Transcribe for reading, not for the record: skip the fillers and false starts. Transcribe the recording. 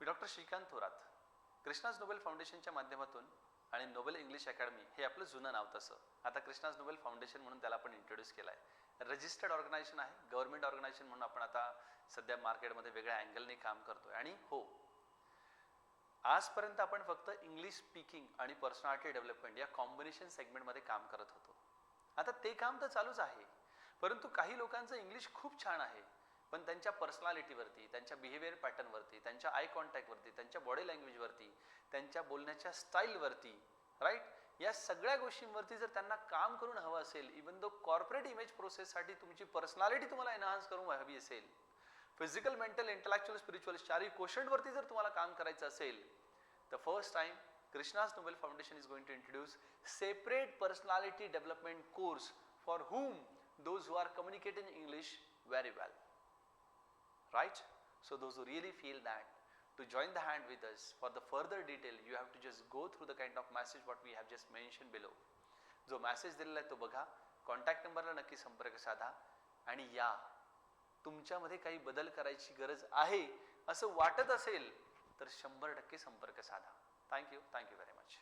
मी doctor Shrikant Thorat. Krishna's Nobel फाउंडेशनच्या माध्यमातून आणि नोबेल इंग्लिश अकॅडमी हे आपलं जुनं नाव, तसं आता कृष्णाज नोबेल फाउंडेशन म्हणून त्याला आपण इंट्रोड्यूस केलं आहे. रजिस्टर्ड ऑर्गनायझेशन आहे, गव्हर्नमेंट ऑर्गनायझेशन म्हणून आपण आता सध्या मार्केटमध्ये वेगळ्या अँगलने काम करतोय. आणि हो, आजपर्यंत आपण फक्त इंग्लिश स्पीकिंग आणि पर्सनॅलिटी डेव्हलपमेंट या कॉम्बिनेशन सेगमेंटमध्ये काम करत होतो. आता ते काम तर चालूच आहे, परंतु काही लोकांचं इंग्लिश खूप छान आहे, पण त्यांच्या पर्सनॅलिटीवरती, त्यांच्या बिहेवियर पॅटर्नवरती, त्यांच्या आय कॉन्टॅक्टवरती, त्यांच्या बॉडी लँग्वेजवरती, त्यांच्या बोलण्याच्या स्टाईलवरती, राईट, या सगळ्या गोष्टींवरती जर त्यांना काम करून हवं असेल, इवन दो कॉर्पोरेट इमेज प्रोसेससाठी तुमची पर्सनॅलिटी तुम्हाला एनहान्स करून हवी असेल, फिजिकल, मेंटल, इंटेलेक्चुअल, स्पिरिच्युअल चारही क्वोशंटवरती जर तुम्हाला काम करायचं असेल, the first time Krishna's Nobel Foundation is going to introduce separate personality development course for whom those who are communicating English very well, right? So those who really feel that to join the hand with us for the further detail, you have to just go through the kind of message what we have just mentioned below. जो message दिलेला आहे तो बघा, contact नंबरला नक्की संपर्क साधा आणि या, तुमच्यामध्ये काही बदल करायची गरज आहे असं वाटत असेल तर 100% संपर्क साधा. Thank you very much.